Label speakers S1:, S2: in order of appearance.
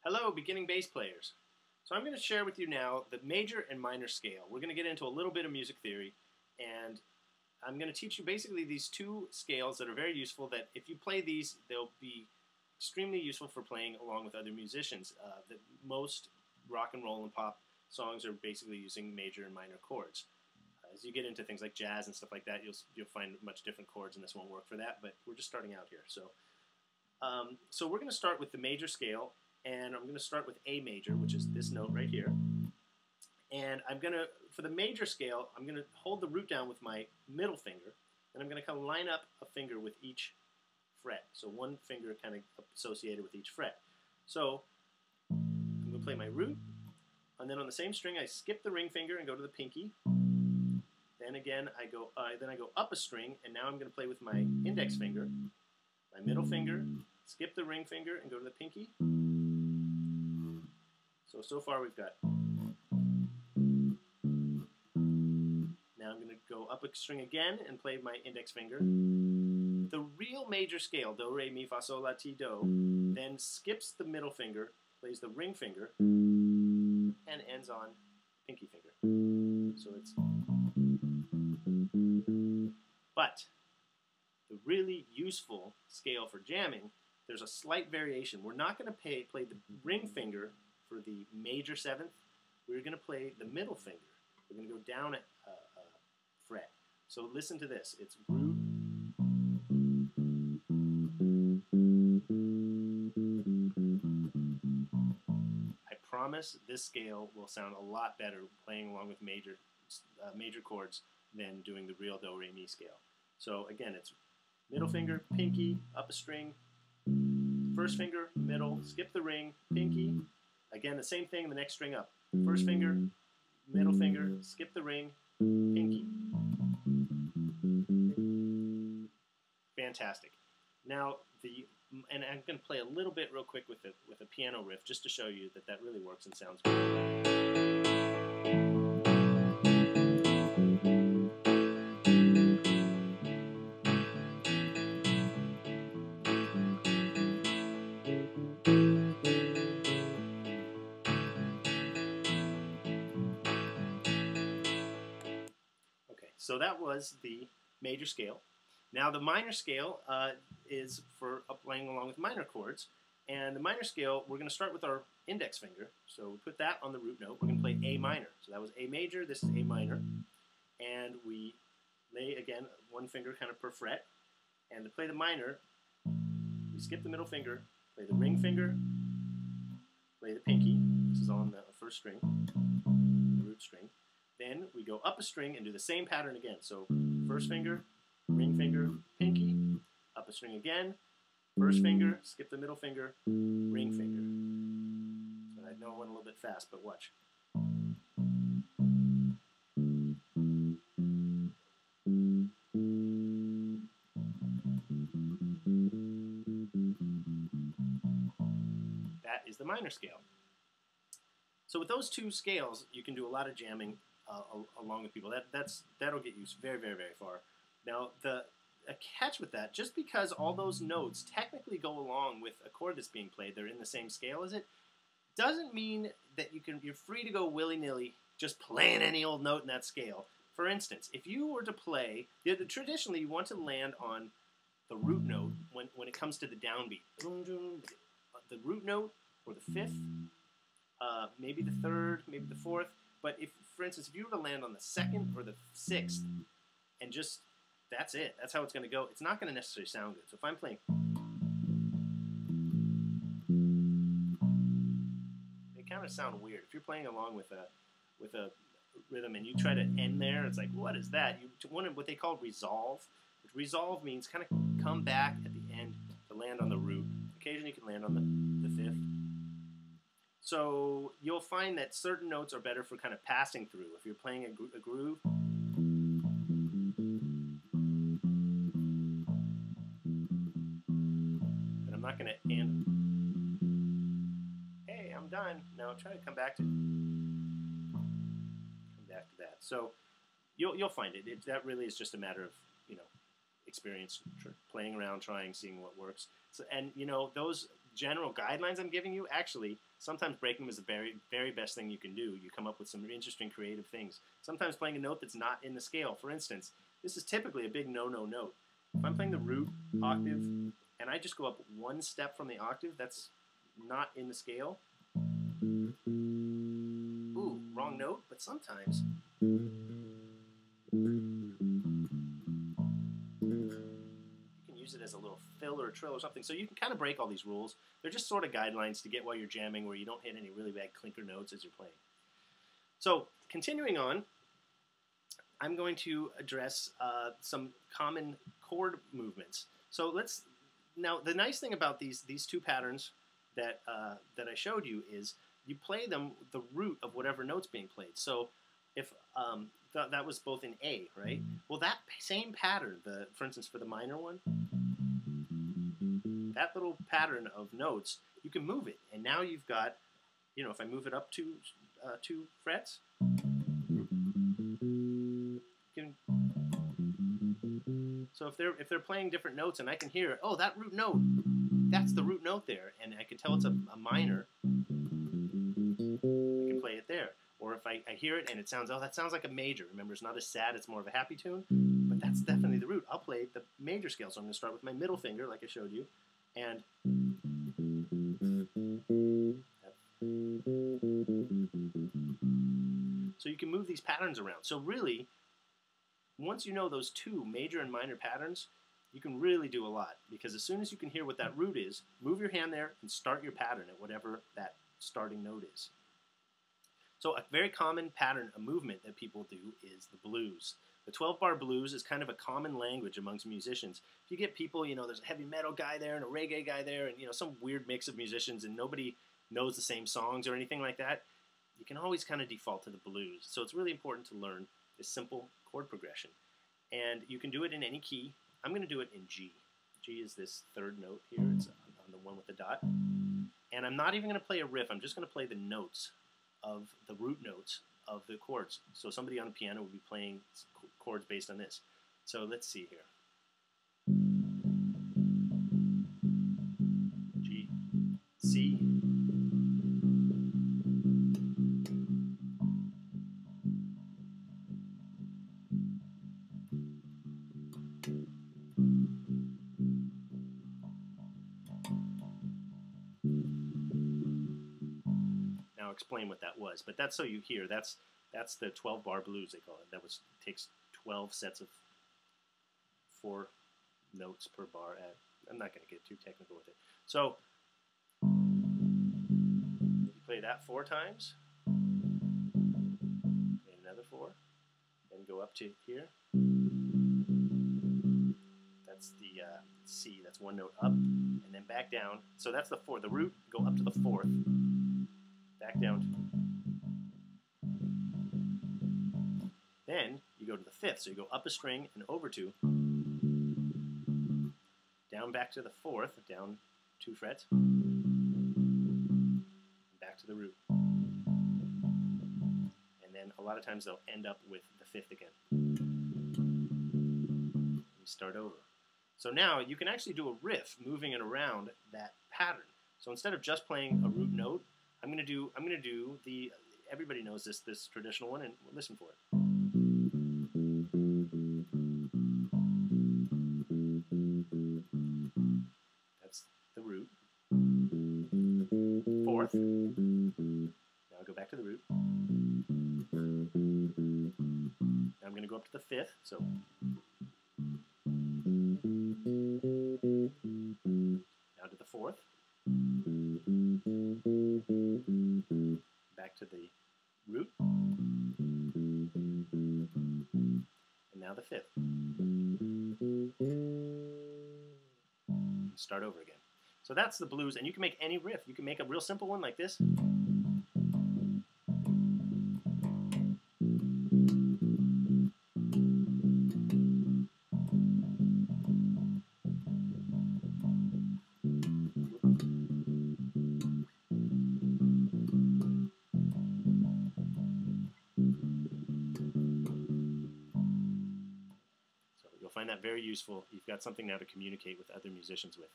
S1: Hello, beginning bass players. So I'm going to share with you now the major and minor scale. We're going to get into a little bit of music theory, and I'm going to teach you basically these two scales that are very useful, that if you play these, they'll be extremely useful for playing along with other musicians. Most rock and roll and pop songs are basically using major and minor chords. As you get into things like jazz and stuff like that, you'll find much different chords, and this won't work for that, but we're just starting out here. So we're going to start with the major scale, and I'm going to start with A major, which is this note right here. And I'm going to, for the major scale, I'm going to hold the root down with my middle finger, and I'm going to kind of line up a finger with each fret. So one finger kind of associated with each fret. So I'm going to play my root, and then on the same string I skip the ring finger and go to the pinky. Then again I go up a string, and now I'm going to play with my index finger, my middle finger, skip the ring finger, and go to the pinky. So far we've got. Now I'm going to go up a string again and play my index finger. The real major scale, do, re, mi, fa, sol, la, ti, do, then skips the middle finger, plays the ring finger, and ends on pinky finger. So it's. But the really useful scale for jamming, there's a slight variation. We're not going to play the ring finger for the major seventh. We're going to play the middle finger. We're going to go down a fret. So listen to this. It's root. I promise this scale will sound a lot better playing along with major chords than doing the real do, re, mi scale. So again, it's middle finger, pinky, up a string, first finger, middle, skip the ring, pinky. Again, the same thing, the next string up. First finger, middle finger, skip the ring, pinky. Fantastic. Now, and I'm going to play a little bit real quick with a piano riff just to show you that really works and sounds good. So that was the major scale. Now the minor scale is for playing along with minor chords. And the minor scale, we're going to start with our index finger. So we put that on the root note. We're going to play A minor. So that was A major, this is A minor. And we lay, again, one finger kind of per fret. And to play the minor, we skip the middle finger, play the ring finger, play the pinky. This is on the first string, the root string. Then we go up a string and do the same pattern again. So first finger, ring finger, pinky, up a string again, first finger, skip the middle finger, ring finger. So I know I went a little bit fast, but watch. That is the minor scale. So with those two scales, you can do a lot of jamming along with people. That'll get you very, very, very far. Now, a catch with that, just because all those notes technically go along with a chord that's being played, they're in the same scale as it, doesn't mean that you're free to go willy-nilly just playing any old note in that scale. For instance, if you were to play, traditionally you want to land on the root note when it comes to the downbeat. The root note, or the fifth, maybe the third, maybe the fourth. But if, for instance, if you were to land on the second or the sixth, and just, that's it, that's how it's going to go, it's not going to necessarily sound good. So if I'm playing, they kind of sound weird. If you're playing along with a rhythm and you try to end there, it's like, what is that? You want what they call resolve. Which resolve means kind of come back at the end to land on the root. Occasionally you can land on the fifth. So you'll find that certain notes are better for kind of passing through. If you're playing a groove, and I'm not going to end. Hey, I'm done. Now try to come back to that. So you'll find it. That really is just a matter of experience, playing around, seeing what works. So, and those general guidelines I'm giving you, actually, sometimes breaking them is the very, very best thing you can do. You come up with some interesting, creative things. Sometimes playing a note that's not in the scale. For instance, this is typically a big no-no note. If I'm playing the root octave, and I just go up one step from the octave, that's not in the scale. Ooh, wrong note, but sometimes use it as a little fill or a trill or something. So you can kind of break all these rules. They're just sort of guidelines to get while you're jamming where you don't hit any really bad clinker notes as you're playing. So continuing on, I'm going to address some common chord movements. So now the nice thing about these two patterns that I showed you is you play them the root of whatever note's being played. So if that was both in A, right? Well, that same pattern, for instance, for the minor one, that little pattern of notes, you can move it, and now you've got, if I move it up 2 frets, so if they're playing different notes, and I can hear, oh, that root note, that's the root note there, and I can tell it's a minor, I can play it there. Or if I hear it and it sounds, oh, that sounds like a major. Remember, it's not as sad, it's more of a happy tune. But that's definitely the root. I'll play the major scale. So I'm going to start with my middle finger, like I showed you. And so you can move these patterns around. So really, once you know those two major and minor patterns, you can really do a lot. Because as soon as you can hear what that root is, move your hand there and start your pattern at whatever that starting note is. So a very common pattern, a movement that people do is the blues. The 12-bar blues is kind of a common language amongst musicians. If you get people, there's a heavy metal guy there and a reggae guy there and, some weird mix of musicians and nobody knows the same songs or anything like that, you can always kind of default to the blues. So it's really important to learn this simple chord progression. And you can do it in any key. I'm going to do it in G. G is this third note here. It's on the one with the dot. And I'm not even going to play a riff. I'm just going to play the notes of the root notes of the chords. So somebody on the piano would be playing chords based on this. So let's see here. G, C, explain what that was, but that's so you hear. That's the 12-bar blues, they call it. That takes 12 sets of 4 notes per bar. I'm not going to get too technical with it. So you play that 4 times, play another 4, then go up to here. That's the C. That's 1 note up, and then back down. So that's the 4. The root, go up to the 4th. Back down. Then you go to the 5th, so you go up a string and over 2, down back to the 4th, down 2 frets, back to the root. And then a lot of times they'll end up with the 5th again. You start over. So now you can actually do a riff moving it around that pattern. So instead of just playing a root note, I'm gonna do the, everybody knows this traditional one, and listen for it. That's the root. 4th. Now I'll go back to the root. Now I'm gonna go up to the 5th. So now to the 4th. Back to the root, and now the 5th. Start over again. So that's the blues, and you can make any riff. You can make a real simple one like this. Find that very useful. You've got something now to communicate with other musicians with.